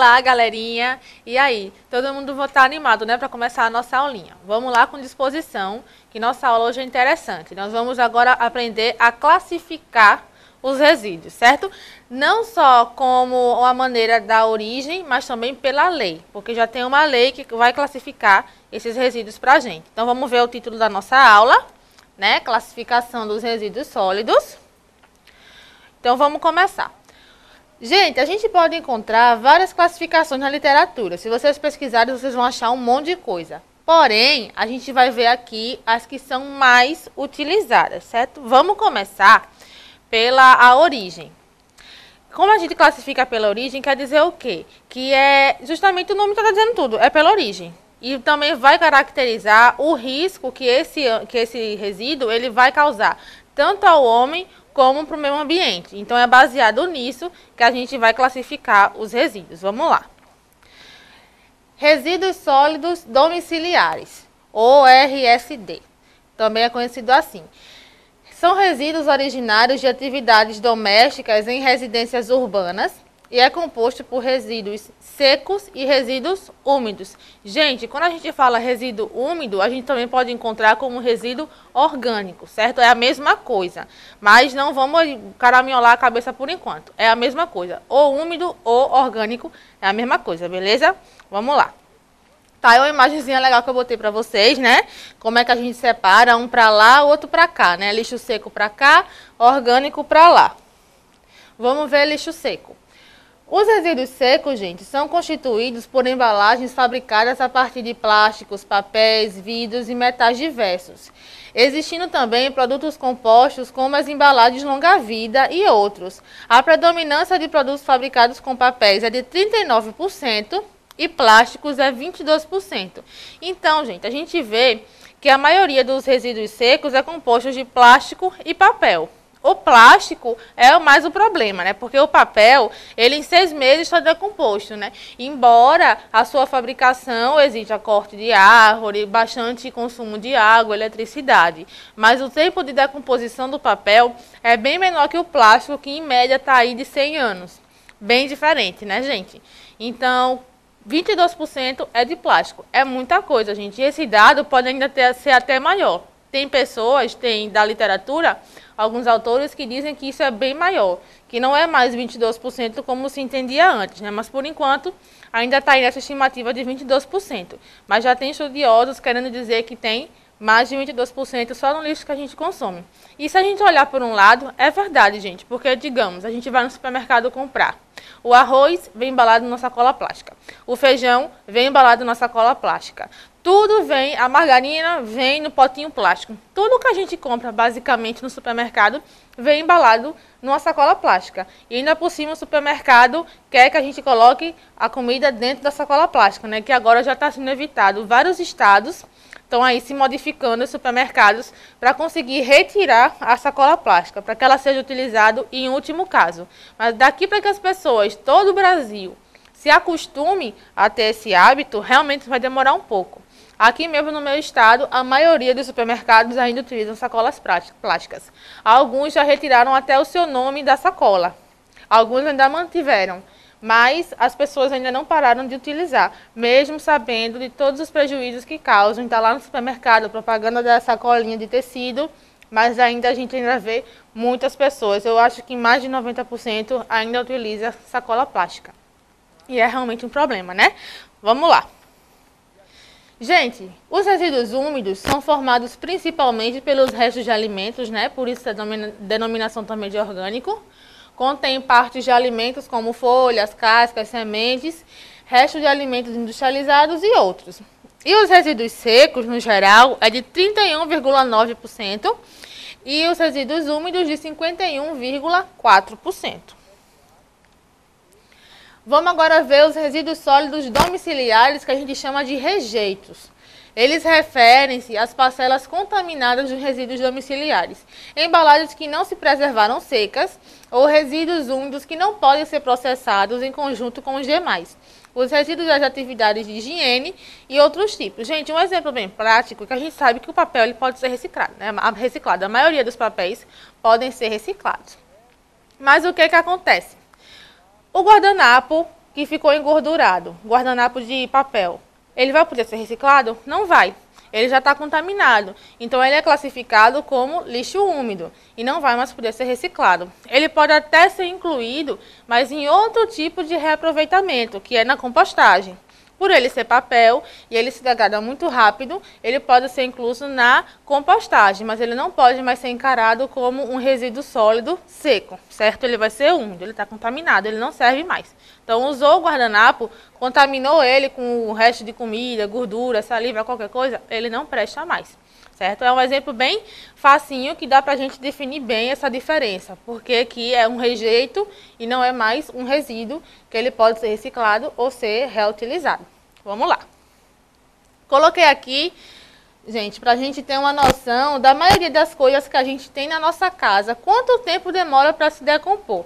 Olá, galerinha! E aí, todo mundo vai estar animado, né, para começar a nossa aulinha. Vamos lá com disposição, que nossa aula hoje é interessante. Nós vamos agora aprender a classificar os resíduos, certo? Não só como uma maneira da origem, mas também pela lei, porque já tem uma lei que vai classificar esses resíduos para a gente. Então, vamos ver o título da nossa aula, né? Classificação dos resíduos sólidos. Então, vamos começar. Gente, a gente pode encontrar várias classificações na literatura. Se vocês pesquisarem, vocês vão achar um monte de coisa. Porém, a gente vai ver aqui as que são mais utilizadas, certo? Vamos começar pela origem. Como a gente classifica pela origem, quer dizer o quê? Que é justamente o nome está dizendo tudo, é pela origem. E também vai caracterizar o risco que esse resíduo ele vai causar, tanto ao homem como para o meio ambiente. Então, é baseado nisso que a gente vai classificar os resíduos. Vamos lá. Resíduos sólidos domiciliares, ou RSD, também é conhecido assim. São resíduos originários de atividades domésticas em residências urbanas e é composto por resíduos secos e resíduos úmidos. Gente, quando a gente fala resíduo úmido, a gente também pode encontrar como resíduo orgânico, certo? É a mesma coisa, mas não vamos caraminholar a cabeça por enquanto. É a mesma coisa, ou úmido ou orgânico é a mesma coisa, beleza? Vamos lá. Tá, é uma imagenzinha legal que eu botei para vocês, né? Como é que a gente separa um para lá, o outro para cá, né? Lixo seco para cá, orgânico para lá. Vamos ver lixo seco. Os resíduos secos, gente, são constituídos por embalagens fabricadas a partir de plásticos, papéis, vidros e metais diversos, existindo também produtos compostos como as embalagens longa-vida e outros. A predominância de produtos fabricados com papéis é de 39% e plásticos é 22%. Então, gente, a gente vê que a maioria dos resíduos secos é composto de plástico e papel. O plástico é mais o problema, né? Porque o papel, ele em 6 meses está decomposto, né? Embora a sua fabricação exija corte de árvore, bastante consumo de água, eletricidade. Mas o tempo de decomposição do papel é bem menor que o plástico, que em média está aí de 100 anos. Bem diferente, né, gente? Então, 22% é de plástico. É muita coisa, gente. E esse dado pode ainda ser até maior. Tem pessoas, da literatura, alguns autores que dizem que isso é bem maior, que não é mais 22% como se entendia antes, né? Mas por enquanto ainda está aí nessa estimativa de 22%. Mas já tem estudiosos querendo dizer que tem mais de 22% só no lixo que a gente consome. E se a gente olhar por um lado, é verdade, gente, porque, digamos, a gente vai no supermercado comprar. O arroz vem embalado na sacola plástica. O feijão vem embalado na sacola plástica. Tudo vem, a margarina vem no potinho plástico. Tudo que a gente compra, basicamente, no supermercado, vem embalado numa sacola plástica. E ainda por cima, o supermercado quer que a gente coloque a comida dentro da sacola plástica, né? Que agora já está sendo evitado. Vários estados estão aí se modificando os supermercados para conseguir retirar a sacola plástica, para que ela seja utilizada em último caso. Mas daqui para que as pessoas, todo o Brasil, se acostume a ter esse hábito, realmente vai demorar um pouco. Aqui mesmo no meu estado, a maioria dos supermercados ainda utilizam sacolas plásticas. Alguns já retiraram até o seu nome da sacola. Alguns ainda mantiveram. Mas as pessoas ainda não pararam de utilizar, mesmo sabendo de todos os prejuízos que causam. Está lá no supermercado, propaganda da sacolinha de tecido, mas ainda a gente ainda vê muitas pessoas. Eu acho que mais de 90% ainda utiliza sacola plástica. E é realmente um problema, né? Vamos lá. Gente, os resíduos úmidos são formados principalmente pelos restos de alimentos, né? Por isso a denominação também de orgânico. Contém partes de alimentos como folhas, cascas, sementes, restos de alimentos industrializados e outros. E os resíduos secos, no geral, é de 31,9% e os resíduos úmidos de 51,4%. Vamos agora ver os resíduos sólidos domiciliares, que a gente chama de rejeitos. Eles referem-se às parcelas contaminadas dos resíduos domiciliares, embalagens que não se preservaram secas ou resíduos úmidos que não podem ser processados em conjunto com os demais. Os resíduos das atividades de higiene e outros tipos. Gente, um exemplo bem prático é que a gente sabe que o papel ele pode ser reciclado, né? A maioria dos papéis podem ser reciclados. Mas o que acontece? O guardanapo que ficou engordurado, guardanapo de papel, ele vai poder ser reciclado? Não vai. Ele já está contaminado. Então, ele é classificado como lixo úmido e não vai mais poder ser reciclado. Ele pode até ser incluído, mas em outro tipo de reaproveitamento, que é na compostagem. Por ele ser papel e ele se degrada muito rápido, ele pode ser incluso na compostagem, mas ele não pode mais ser encarado como um resíduo sólido seco, certo? Ele vai ser úmido, ele está contaminado, ele não serve mais. Então, usou o guardanapo, contaminou ele com o resto de comida, gordura, saliva, qualquer coisa, ele não presta mais, certo? É um exemplo bem facinho que dá para a gente definir bem essa diferença, porque aqui é um rejeito e não é mais um resíduo que ele pode ser reciclado ou ser reutilizado. Vamos lá. Coloquei aqui, gente, para a gente ter uma noção da maioria das coisas que a gente tem na nossa casa, quanto tempo demora para se decompor.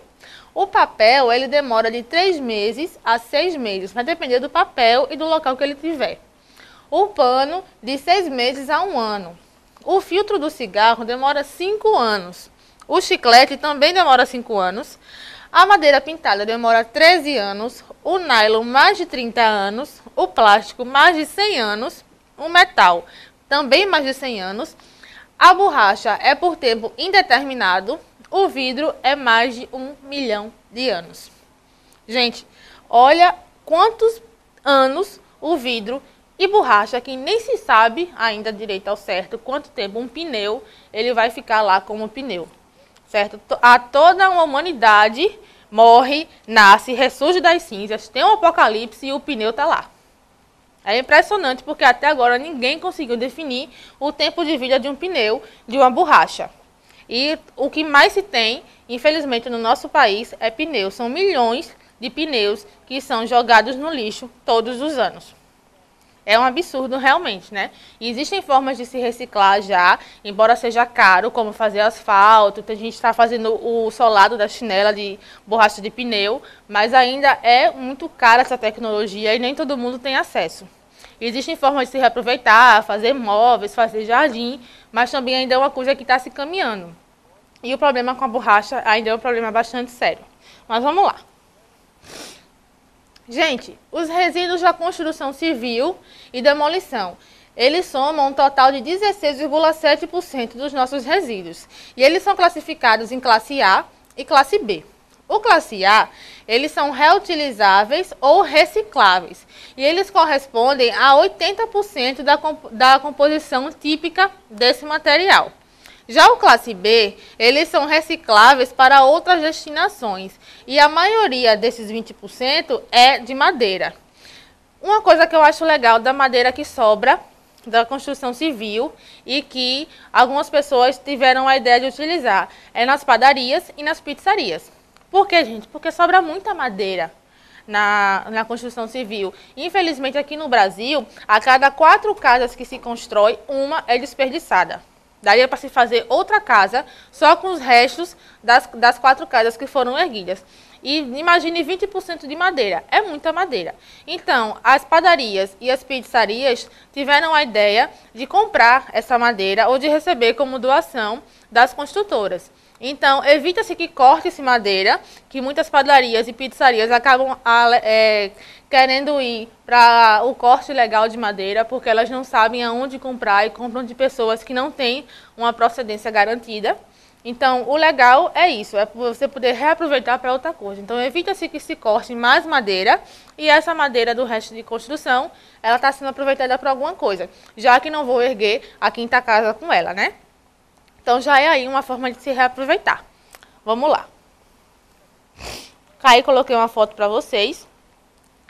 O papel, ele demora de 3 meses a 6 meses, vai depender do papel e do local que ele tiver. O pano, de 6 meses a 1 ano. O filtro do cigarro demora 5 anos. O chiclete também demora 5 anos. A madeira pintada demora 13 anos. O nylon, mais de 30 anos. O plástico, mais de 100 anos. O metal, também mais de 100 anos. A borracha é por tempo indeterminado. O vidro é mais de 1 milhão de anos. Gente, olha quantos anos o vidro e borracha, que nem se sabe ainda direito ao certo quanto tempo um pneu ele vai ficar lá como pneu, certo? Toda uma humanidade morre, nasce, ressurge das cinzas, tem um apocalipse e o pneu está lá. É impressionante porque até agora ninguém conseguiu definir o tempo de vida de um pneu, de uma borracha. E o que mais se tem, infelizmente, no nosso país é pneu. São milhões de pneus que são jogados no lixo todos os anos. É um absurdo realmente, né? E existem formas de se reciclar já, embora seja caro, como fazer asfalto. A gente está fazendo o solado da chinela de borracha de pneu, mas ainda é muito cara essa tecnologia e nem todo mundo tem acesso. Existem formas de se reaproveitar, fazer móveis, fazer jardim, mas também ainda é uma coisa que está se caminhando. E o problema com a borracha ainda é um problema bastante sério. Mas vamos lá. Gente, os resíduos da construção civil e demolição, eles somam um total de 16,7% dos nossos resíduos. E eles são classificados em classe A e classe B. O classe A, eles são reutilizáveis ou recicláveis. E eles correspondem a 80% da composição típica desse material. Já o classe B, eles são recicláveis para outras destinações. E a maioria desses 20% é de madeira. Uma coisa que eu acho legal da madeira que sobra da construção civil e que algumas pessoas tiveram a ideia de utilizar é nas padarias e nas pizzarias. Por quê, gente? Porque sobra muita madeira na construção civil. Infelizmente, aqui no Brasil, a cada 4 casas que se constrói, uma é desperdiçada. Daria para se fazer outra casa só com os restos das 4 casas que foram erguidas. E imagine 20% de madeira. É muita madeira. Então, as padarias e as pizzarias tiveram a ideia de comprar essa madeira ou de receber como doação das construtoras. Então, evita-se que corte-se madeira, que muitas padarias e pizzarias acabam querendo ir para o corte legal de madeira, porque elas não sabem aonde comprar e compram de pessoas que não têm uma procedência garantida. Então, o legal é isso, é você poder reaproveitar para outra coisa. Então, evita-se que se corte mais madeira e essa madeira do resto de construção, ela está sendo aproveitada para alguma coisa, já que não vou erguer a quinta casa com ela, né? Então, já é aí uma forma de se reaproveitar. Vamos lá. Aí, coloquei uma foto para vocês.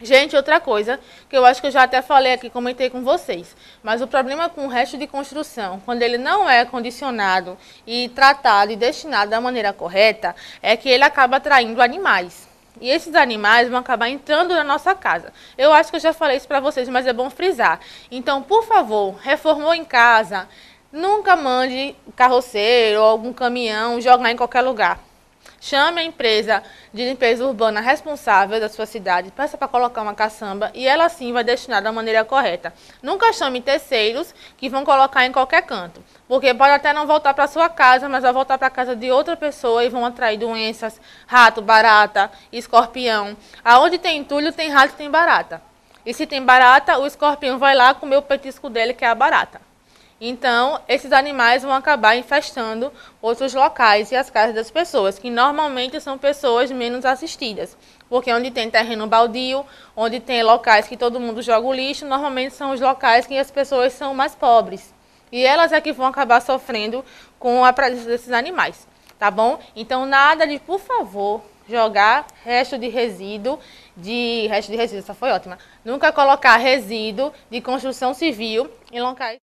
Gente, outra coisa, que eu acho que eu já até falei aqui, comentei com vocês. Mas o problema com o resto de construção, quando ele não é condicionado e tratado e destinado da maneira correta, é que ele acaba atraindo animais. E esses animais vão acabar entrando na nossa casa. Eu acho que eu já falei isso para vocês, mas é bom frisar. Então, por favor, reformou em casa, nunca mande carroceiro ou algum caminhão jogar em qualquer lugar. Chame a empresa de limpeza urbana responsável da sua cidade, peça para colocar uma caçamba e ela sim vai destinar da maneira correta. Nunca chame terceiros que vão colocar em qualquer canto, porque pode até não voltar para sua casa, mas vai voltar para a casa de outra pessoa e vão atrair doenças, rato, barata, escorpião. Aonde tem entulho, tem rato e tem barata. E se tem barata, o escorpião vai lá comer o petisco dele, que é a barata. Então, esses animais vão acabar infestando outros locais e as casas das pessoas, que normalmente são pessoas menos assistidas. Porque onde tem terreno baldio, onde tem locais que todo mundo joga o lixo, normalmente são os locais que as pessoas são mais pobres. E elas é que vão acabar sofrendo com a presença desses animais, tá bom? Então, nada de, por favor, jogar resto de resíduo, essa foi ótima. Nunca colocar resíduo de construção civil em locais